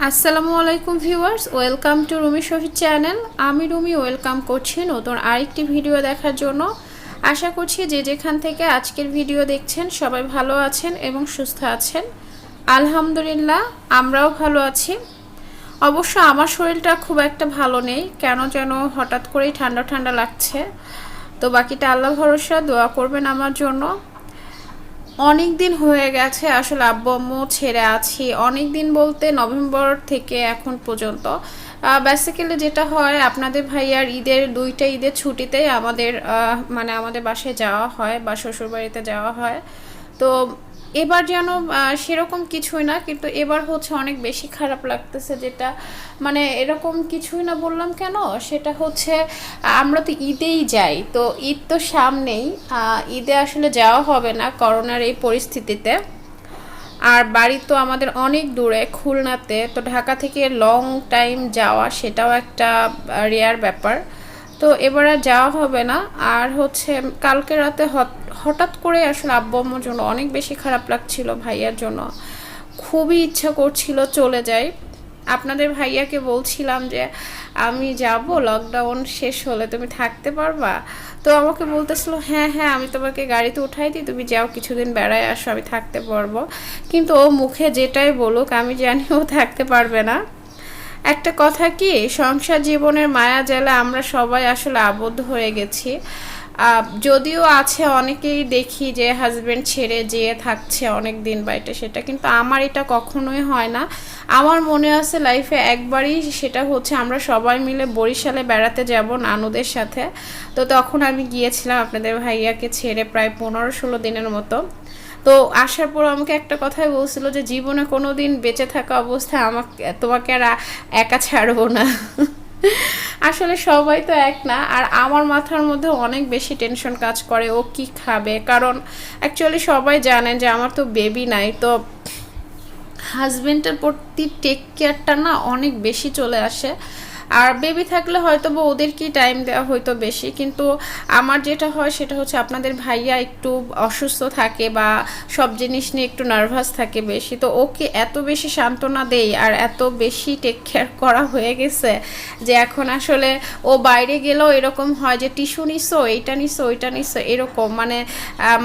আসসালামু আলাইকুম viewers, welcome to Rumi Shahid channel. আমি রুমি ওয়েলকাম করছি নতুন আরেকটি ভিডিও দেখার জন্য। আশা করছি যে যেখান থেকে আজকের ভিডিও দেখছেন সবাই ভালো আছেন এবং সুস্থ আছেন। আলহামদুলিল্লাহ, আমরাও ভালো আছি। অবশ্য আমার শরীরটা খুব একটা ভালো নেই, কেন যেন হঠাৎ করেই ঠান্ডা ঠান্ডা লাগছে। তো বাকিটা আল্লাহ ভরসা, দোয়া করবেন আমার জন্য। অনেক দিন হয়ে গেছে আসলে আব্বু আম্মু ছেড়ে আছি, অনেক দিন বলতে নভেম্বর থেকে এখন পর্যন্ত। বেসিক্যালি যেটা হয়, আপনাদের ভাইয়ার দুইটা ঈদের ছুটিতেই আমাদের বাসায় যাওয়া হয় বা শ্বশুরবাড়িতে যাওয়া হয়। তো এবার যেন সেরকম কিছুই না, কিন্তু এবার হচ্ছে অনেক বেশি খারাপ লাগতেছে। যেটা এরকম কিছুই না বললাম কেন, সেটা হচ্ছে আমরা তো ঈদেই যাই, তো ঈদ তো সামনেই। ঈদে আসলে যাওয়া হবে না করোনার এই পরিস্থিতিতে। আর বাড়ি তো আমাদের অনেক দূরে, খুলনাতে। তো ঢাকা থেকে লং টাইম যাওয়া সেটাও একটা রেয়ার ব্যাপার। তো এবার আর যাওয়া হবে না। আর হচ্ছে কালকে রাতে হঠাৎ করে আসলে আব্বু আম্মুর জন্য অনেক বেশি খারাপ লাগছিল, ভাইয়ার জন্য খুবই ইচ্ছা করছিল চলে যাই। আপনাদের ভাইয়াকে বলছিলাম যে আমি যাব, লকডাউন শেষ হলে তুমি থাকতে পারবা? তো আমাকে বলতেছিল হ্যাঁ হ্যাঁ, আমি তোমাকে গাড়িতে উঠাই দিই, তুমি যাও কিছুদিন বেড়ায় আসো, আমি থাকতে পারবো। কিন্তু ও মুখে যেটাই বলুক, আমি জানি ও থাকতে পারবে না। একটা কথা কি, সংসার জীবনের মায়া জালে আমরা সবাই আসলে আবদ্ধ হয়ে গেছি। যদিও আছে অনেকেই দেখি যে হাজব্যান্ড ছেড়ে যেয়ে থাকছে অনেক দিন বাড়িতে, সেটা কিন্তু আমার এটা কখনোই হয় না। আমার মনে আছে লাইফে একবারই, সেটা হচ্ছে আমরা সবাই মিলে বরিশালে বেড়াতে যাব নানুদের সাথে। তো তখন আমি গিয়েছিলাম আপনাদের ভাইয়াকে ছেড়ে প্রায় 15-16 দিনের মতো। তো আসার পর আমাকে একটা কথাই বলছিল যে জীবনে কোনো দিন বেঁচে থাকা অবস্থায় তোমাকে আর একা ছাড়বো না। আসলে সবাই তো এক না। আর আমার মাথার মধ্যে অনেক বেশি টেনশন কাজ করে ও কি খাবে, কারণ অ্যাকচুয়ালি সবাই জানেন যে আমার তো বেবি নাই। তো হাজবেন্ডের প্রতি টেক কেয়ারটা না অনেক বেশি চলে আসে। আর বেবি থাকলে হয়তো বা ওদেরকেই টাইম দেওয়া হয়তো বেশি, কিন্তু আমার যেটা হয় সেটা হচ্ছে আপনাদের ভাইয়া একটু অসুস্থ থাকে বা সব জিনিস নিয়ে একটু নার্ভাস থাকে বেশি। তো ওকে এত বেশি সান্ত্বনা দেই আর এত বেশি টেক কেয়ার করা হয়ে গেছে যে এখন আসলে ও বাইরে গেলেও এরকম হয় যে টিস্যু নিছো, এইটা নিছো, ওইটা নিছো, এরকম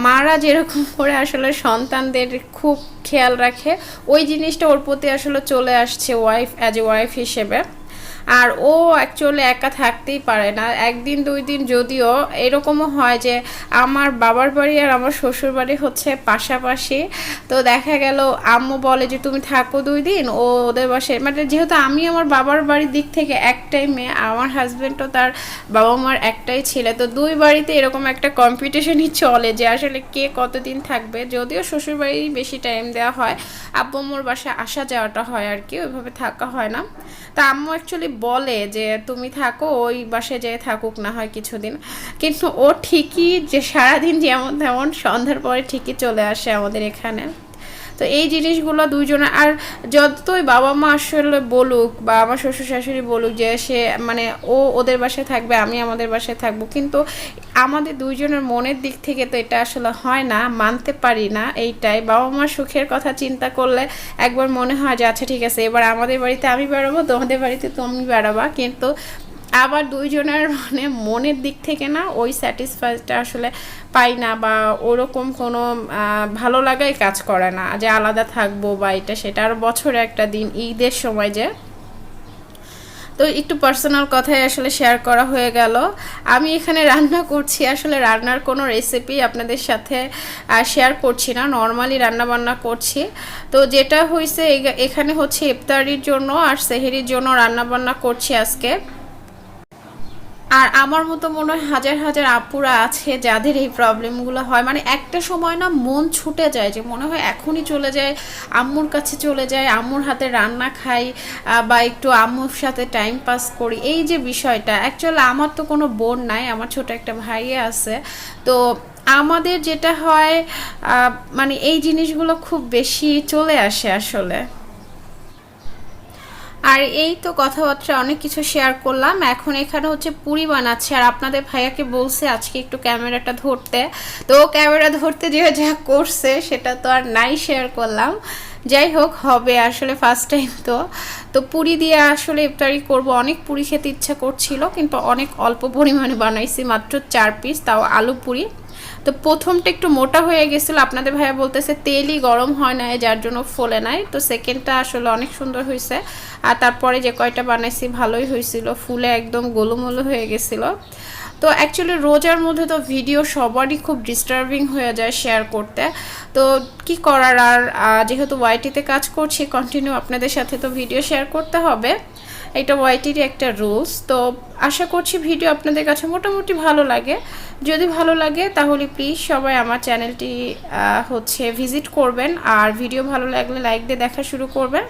মারা যেরকম করে আসলে সন্তানদের খুব খেয়াল রাখে, ওই জিনিসটা ওর প্রতি আসলে চলে আসছে ওয়াইফ, অ্যাজ এ ওয়াইফ হিসেবে। আর ও অ্যাকচুয়ালি একা থাকতেই পারে না, একদিন দুই দিন যদিও এরকমও হয় যে আমার বাবার বাড়ি আর আমার শ্বশুর বাড়ি হচ্ছে পাশাপাশি। তো দেখা গেল আম্মু বলে যে তুমি থাকো 2 দিন, ও ওদের বাসায়, যেহেতু আমি আমার বাবার বাড়ির দিক থেকে একটাই মেয়ে, আমার হাজব্যান্ডও তার বাবা মার একটাই ছেলে, তো দুই বাড়িতে এরকম একটা কম্পিটিশনই চলে যে আসলে কে কতদিন থাকবে। যদিও শ্বশুর বাড়ি বেশি টাইম দেওয়া হয়, আব্বু আম্মুর বাসায় আসা যাওয়াটা হয় আর কি, ওইভাবে থাকা হয় না। তা আম্মু অ্যাকচুয়ালি বলে যে তুমি থাকো, ওই বাসায় যেয়ে থাকুক না হয় কিছুদিন। কিন্তু ও ঠিকই যে সারাদিন যেমন তেমন সন্ধ্যার পরে ঠিকই চলে আসে আমাদের এখানে। তো এই জিনিসগুলো দুইজনে, আর যতই বাবা মা আসলে বলুক বা আমার শ্বশুর শাশুড়ি বলুক যে সে ও ওদের বাসায় থাকবে, আমি আমাদের বাসায় থাকবো, কিন্তু আমাদের দুইজনের মনের দিক থেকে তো এটা আসলে হয় না, মানতে পারি না। এইটাই বাবা মার সুখের কথা চিন্তা করলে একবার মনে হয় যে আচ্ছা ঠিক আছে, এবার আমাদের বাড়িতে আমি বেড়াবো, তোমাদের বাড়িতে তুমি বেড়াবা, কিন্তু আবার দুইজনের মনের দিক থেকে না ওই স্যাটিসফাইডটা আসলে পাই না, বা ওরকম কোনো ভালো লাগাই কাজ করে না যে আলাদা থাকবো বা এটা সেটা। আর বছরে একটা দিন ঈদের সময় যে, তো একটু পার্সোনাল কথাই আসলে শেয়ার করা হয়ে গেল। আমি এখানে রান্না করছি, আসলে রান্নার কোনো রেসিপি আপনাদের সাথে শেয়ার করছি না, নর্মালি রান্না বান্না করছি। তো যেটা হয়েছে, এখানে হচ্ছে ইফতারির জন্য আর সেহরির জন্য রান্না বান্না করছি আজকে। আর আমার মতো মনে হয় হাজার হাজার আপুরা আছে যাদের এই প্রবলেমগুলো হয়, একটা সময় না মন ছুটে যায় যে মনে হয় এখনই চলে যায়, আম্মুর কাছে চলে যায়, আম্মুর হাতে রান্না খাই, বা একটু আম্মুর সাথে টাইম পাস করি। এই যে বিষয়টা, অ্যাকচুয়ালি আমার তো কোনো বোন নাই, আমার ছোট একটা ভাইয়ে আছে। তো আমাদের যেটা হয়, এই জিনিসগুলো খুব বেশি চলে আসে আসলে। আর এই তো কথাবার্তা অনেক কিছু শেয়ার করলাম, এখন এখানে হচ্ছে পুরি বানাচ্ছে। আর আপনাদের ভাইয়াকে বলছে আজকে একটু ক্যামেরাটা ধরতে, তো ক্যামেরা ধরতে যে যা করছে সেটা তো আর নাই শেয়ার করলাম। যাই হোক, হবে আসলে ফার্স্ট টাইম তো। তো পুরি দিয়ে আসলে ইফতারি করব, অনেক পুরি খেতে ইচ্ছা করছিল কিন্তু অনেক অল্প পরিমাণে বানাইছি, মাত্র 4 পিস, তাও আলু পুরি। তো প্রথমটা একটু মোটা হয়ে গেছিলো, আপনাদের ভাইয়া বলতেছে তেলই গরম হয় না যার জন্য ফোলে নাই। তো সেকেন্ডটা আসলে অনেক সুন্দর হয়েছে। আর তারপরে যে কয়টা বানাইছি ভালোই হয়েছিল, ফুলে একদম গোলুমোলু হয়ে গেছিলো। তো অ্যাকচুয়ালি রোজার মধ্যে তো ভিডিও সবারই খুব ডিস্টার্বিং হয়ে যায় শেয়ার করতে। তো কি করার, আর যেহেতু ওয়াইটিতে কাজ করছি কন্টিনিউ, আপনাদের সাথে তো ভিডিও শেয়ার করতে হবে, এটা ওয়াইটিরই একটা রুলস। তো আশা করছি ভিডিও আপনাদের কাছে মোটামুটি ভালো লাগে। যদি ভালো লাগে তাহলে প্লিজ সবাই আমার চ্যানেলটি ভিজিট করবেন, আর ভিডিও ভালো লাগলে লাইক দিয়ে দেখা শুরু করবেন।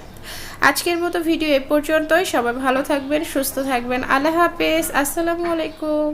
আজকের মতো ভিডিও এ পর্যন্তই। সবাই ভালো থাকবেন, সুস্থ থাকবেন। আল্লাহ হাফেজ, আসসালামু আলাইকুম।